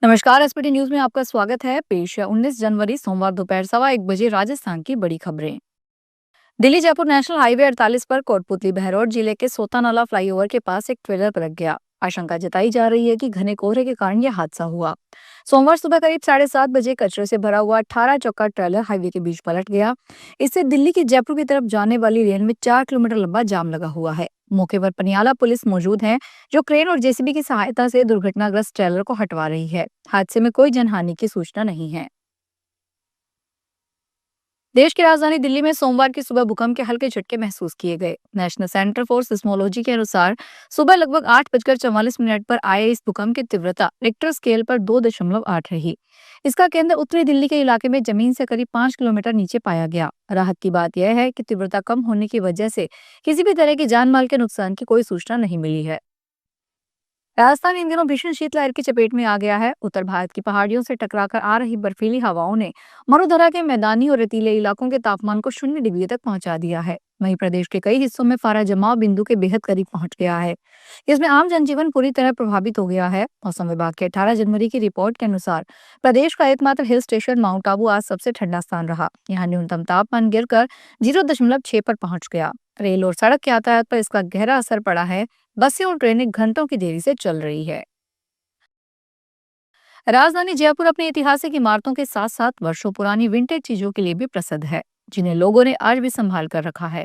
नमस्कार। SPT news में आपका स्वागत है। पेश है 19 जनवरी सोमवार दोपहर 1:15 राजस्थान की बड़ी खबरें। दिल्ली जयपुर नेशनल हाईवे 48 पर कोटपुतली बहरौड जिले के सोतानाला फ्लाईओवर के पास एक ट्रेलर पलट गया। आशंका जताई जा रही है कि घने कोहरे के कारण यह हादसा हुआ। सोमवार सुबह करीब 7:30 बजे कचरे से भरा हुआ 18 चक्का ट्रेलर हाईवे के बीच पलट गया। इससे दिल्ली की जयपुर की तरफ जाने वाली लेन में 4 किलोमीटर लंबा जाम लगा हुआ है। मौके पर पनियाला पुलिस मौजूद है, जो क्रेन और जेसीबी की सहायता से दुर्घटनाग्रस्त ट्रेलर को हटवा रही है। हादसे में कोई जनहानि की सूचना नहीं है। देश की राजधानी दिल्ली में सोमवार की सुबह भूकंप के हल्के झटके महसूस किए गए। नेशनल सेंटर फॉर सिस्मोलॉजी के अनुसार सुबह लगभग 8:44 पर आए इस भूकंप की तीव्रता रिक्टर स्केल पर 2.8 रही। इसका केंद्र उत्तरी दिल्ली के इलाके में जमीन से करीब 5 किलोमीटर नीचे पाया गया। राहत की बात यह है कि तीव्रता कम होने की वजह से किसी भी तरह की जान माल के नुकसान की कोई सूचना नहीं मिली है। राजस्थान इन दिनों भीषण शीतलहर की चपेट में आ गया है। उत्तर भारत की पहाड़ियों से टकराकर आ रही बर्फीली हवाओं ने मरुधरा के मैदानी और रेतीले इलाकों के तापमान को 0 डिग्री तक पहुंचा दिया है। वहीं प्रदेश के कई हिस्सों में पारा जमाव बिंदु के बेहद करीब पहुंच गया है। इसमें आम जनजीवन पूरी तरह प्रभावित हो गया है। मौसम विभाग के 18 जनवरी की रिपोर्ट के अनुसार प्रदेश का एकमात्र हिल स्टेशन माउंट आबू आज सबसे ठंडा स्थान रहा। यहाँ न्यूनतम तापमान गिरकर 0.6 पर पहुंच गया। रेल और सड़क यातायात पर इसका गहरा असर पड़ा है। बसें और ट्रेनें घंटों की देरी से चल रही है। राजधानी जयपुर अपनी ऐतिहासिक इमारतों के साथ साथ वर्षों पुरानी विंटेज चीजों के लिए भी प्रसिद्ध है, जिन्हें लोगों ने आज भी संभाल कर रखा है।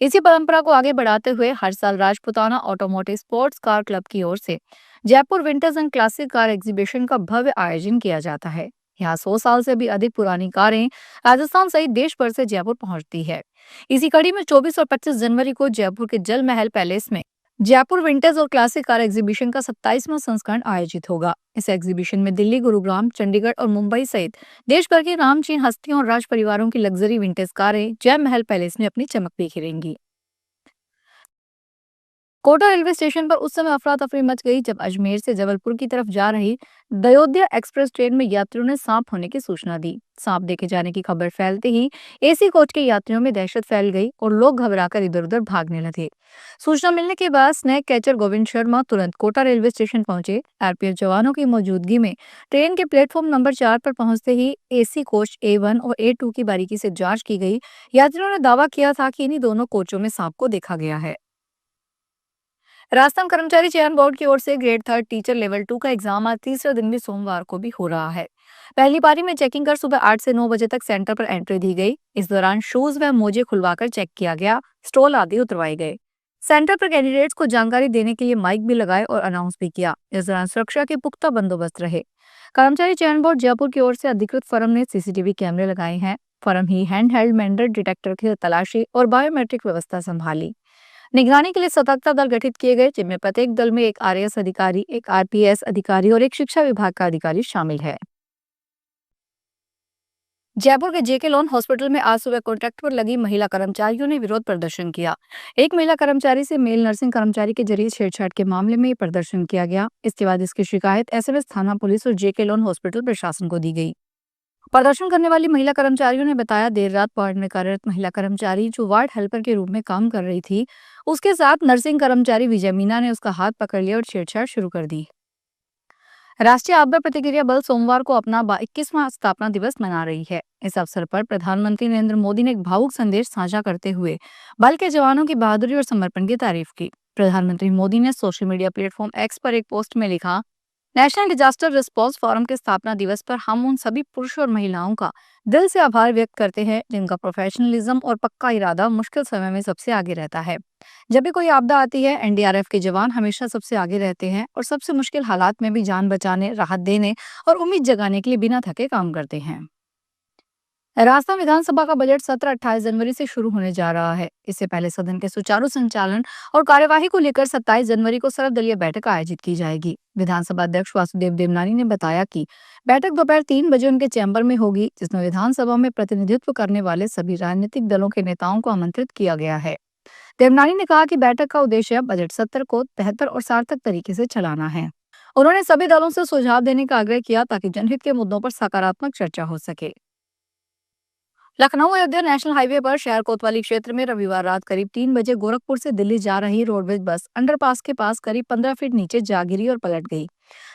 इसी परंपरा को आगे बढ़ाते हुए हर साल Rajputana automotive sports car club की ओर से Jaipur vintage and classic car exhibition का भव्य आयोजन किया जाता है। यहाँ 100 साल से भी अधिक पुरानी कारें राजस्थान सहित देश भर से जयपुर पहुंचती है। इसी कड़ी में 24 और 25 जनवरी को जयपुर के जल महल पैलेस में जयपुर विंटेज और क्लासिक कार एग्जीबिशन का 27वां संस्करण आयोजित होगा। इस एग्जीबिशन में दिल्ली, गुरुग्राम, चंडीगढ़ और मुंबई सहित देश भर की नामचीन हस्तियों और राज परिवारों की लग्जरी विंटेज कारें जय महल पैलेस में अपनी चमक बिखेरेंगी। कोटा रेलवे स्टेशन पर उस समय अफरा तफरी मच गई जब अजमेर से जबलपुर की तरफ जा रही दयोदया एक्सप्रेस ट्रेन में यात्रियों ने सांप होने की सूचना दी। सांप देखे जाने की खबर फैलते ही एसी कोच के यात्रियों में दहशत फैल गई और लोग घबराकर इधर उधर भागने लगे। सूचना मिलने के बाद स्नैक कैचर गोविंद शर्मा तुरंत कोटा रेलवे स्टेशन पहुंचे। आरपीएफ जवानों की मौजूदगी में ट्रेन के प्लेटफॉर्म नंबर 4 पर पहुंचते ही एसी कोच A1 और A2 की बारीकी से जांच की गई। यात्रियों ने दावा किया था कि इन्हीं दोनों कोचों में सांप को देखा गया है। राजस्थान कर्मचारी चयन बोर्ड की ओर से ग्रेड 3 टीचर लेवल 2 का एग्जाम आज तीसरे दिन भी सोमवार को भी हो रहा है। पहली पारी में चेकिंग कर सुबह 8 से 9 बजे तक सेंटर पर एंट्री दी गई। इस दौरान शूज व मोजे खुलवाकर चेक किया गया, स्टॉल आदि उतरवाए गए। सेंटर पर कैंडिडेट्स को जानकारी देने के लिए माइक भी लगाए और अनाउंस भी किया। इस दौरान सुरक्षा के पुख्ता बंदोबस्त रहे। कर्मचारी चयन बोर्ड जयपुर की ओर से अधिकृत फर्म ने सीसीटीवी कैमरे लगाए हैं। फर्म ही हैंड हेल्ड मेंडल डिटेक्टर की तलाशी और बायोमेट्रिक व्यवस्था संभाली। निगरानी के लिए सतर्कता दल गठित किए गए, जिनमें प्रत्येक दल में एक आरएएस अधिकारी, एक आरपीएस अधिकारी और एक शिक्षा विभाग का अधिकारी शामिल है। जयपुर के जेके लोन हॉस्पिटल में आज सुबह कॉन्ट्रैक्ट पर लगी महिला कर्मचारियों ने विरोध प्रदर्शन किया। एक महिला कर्मचारी से मेल नर्सिंग कर्मचारी के जरिए छेड़छाड़ के मामले में ये प्रदर्शन किया गया। इसके बाद इसकी शिकायत एसएमएस थाना पुलिस और जेके लोन हॉस्पिटल प्रशासन को दी गई। प्रदर्शन करने वाली महिला कर्मचारियों ने बताया, देर रात वार्ड में कार्यरत महिला कर्मचारी जो वार्ड हेल्पर के रूप में काम कर रही थी, उसके साथ नर्सिंग कर्मचारी विजय मीना ने उसका हाथ पकड़ लिया और छेड़छाड़ शुरू कर दी। राष्ट्रीय आपदा प्रतिक्रिया बल सोमवार को अपना 21वां स्थापना दिवस मना रही है। इस अवसर पर प्रधानमंत्री नरेंद्र मोदी ने एक भावुक संदेश साझा करते हुए बल के जवानों की बहादुरी और समर्पण की तारीफ की। प्रधानमंत्री मोदी ने सोशल मीडिया प्लेटफॉर्म एक्स पर एक पोस्ट में लिखा, नेशनल डिजास्टर रिस्पांस फोरम के स्थापना दिवस पर हम उन सभी पुरुषों और महिलाओं का दिल से आभार व्यक्त करते हैं, जिनका प्रोफेशनलिज्म और पक्का इरादा मुश्किल समय में सबसे आगे रहता है। जब भी कोई आपदा आती है, एनडीआरएफ के जवान हमेशा सबसे आगे रहते हैं और सबसे मुश्किल हालात में भी जान बचाने, राहत देने और उम्मीद जगाने के लिए बिना थके काम करते हैं। राजस्थान विधानसभा का बजट सत्र 28 जनवरी से शुरू होने जा रहा है। इससे पहले सदन के सुचारू संचालन और कार्यवाही को लेकर 27 जनवरी को सर्वदलीय बैठक आयोजित की जाएगी। विधानसभा अध्यक्ष वासुदेव देवनानी ने बताया कि बैठक दोपहर 3 बजे उनके चैम्बर में होगी, जिसमें विधानसभा में प्रतिनिधित्व करने वाले सभी राजनीतिक दलों के नेताओं को आमंत्रित किया गया है। देवनानी ने कहा कि बैठक का उद्देश्य बजट सत्र को बेहतर और सार्थक तरीके से चलाना है। उन्होंने सभी दलों से सुझाव देने का आग्रह किया ताकि जनहित के मुद्दों पर सकारात्मक चर्चा हो सके। लखनऊ अयोध्या नेशनल हाईवे पर शहर कोतवाली क्षेत्र में रविवार रात करीब 3 बजे गोरखपुर से दिल्ली जा रही रोडवेज बस अंडरपास के पास करीब 15 फीट नीचे जा गिरी और पलट गई।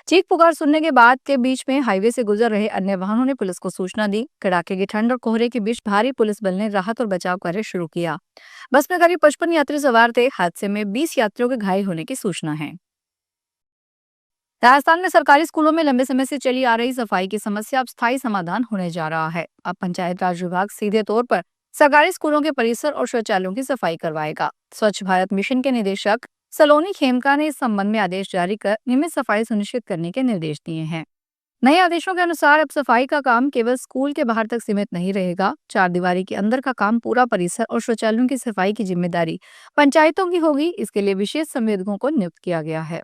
चीख पुकार सुनने के बाद के बीच में हाईवे से गुजर रहे अन्य वाहनों ने पुलिस को सूचना दी। कड़ाके की ठंड और कोहरे के बीच भारी पुलिस बल ने राहत और बचाव कार्य शुरू किया। बस में करीब 55 यात्री सवार थे। हादसे में 20 यात्रियों के घायल होने की सूचना है। राजस्थान में सरकारी स्कूलों में लंबे समय से चली आ रही सफाई की समस्या अब स्थायी समाधान होने जा रहा है। अब पंचायत राज विभाग सीधे तौर पर सरकारी स्कूलों के परिसर और शौचालयों की सफाई करवाएगा। स्वच्छ भारत मिशन के निदेशक सलोनी खेमका ने इस संबंध में आदेश जारी कर नियमित सफाई सुनिश्चित करने के निर्देश दिए हैं। नए आदेशों के अनुसार अब सफाई का काम केवल स्कूल के बाहर तक सीमित नहीं रहेगा। चार दीवारी के अंदर का काम पूरा परिसर और शौचालयों की सफाई की जिम्मेदारी पंचायतों की होगी। इसके लिए विशेष संवेदकों को नियुक्त किया गया है।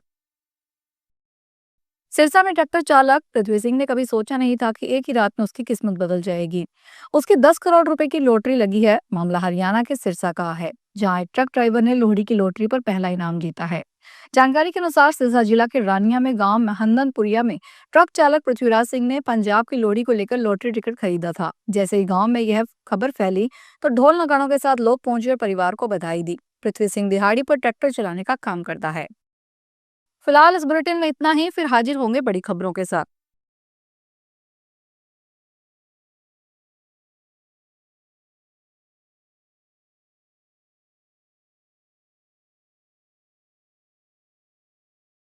सिरसा में ट्रैक्टर चालक पृथ्वी सिंह ने कभी सोचा नहीं था कि एक ही रात में उसकी किस्मत बदल जाएगी। उसकी 10 करोड़ रुपए की लॉटरी लगी है। मामला हरियाणा के सिरसा का है, जहां एक ट्रक ड्राइवर ने लोहड़ी की लॉटरी पर पहला इनाम जीता है। जानकारी के अनुसार सिरसा जिला के रानिया में गांव महंदनपुरिया में ट्रक चालक पृथ्वीराज सिंह ने पंजाब की लोहड़ी को लेकर लॉटरी टिकट खरीदा था। जैसे ही गाँव में यह खबर फैली तो ढोल नगाड़ों के साथ लोग पहुंचे और परिवार को बधाई दी। पृथ्वी सिंह दिहाड़ी पर ट्रैक्टर चलाने का काम करता है। फिलहाल इस बुलेटिन में इतना ही, फिर हाजिर होंगे बड़ी खबरों के साथ।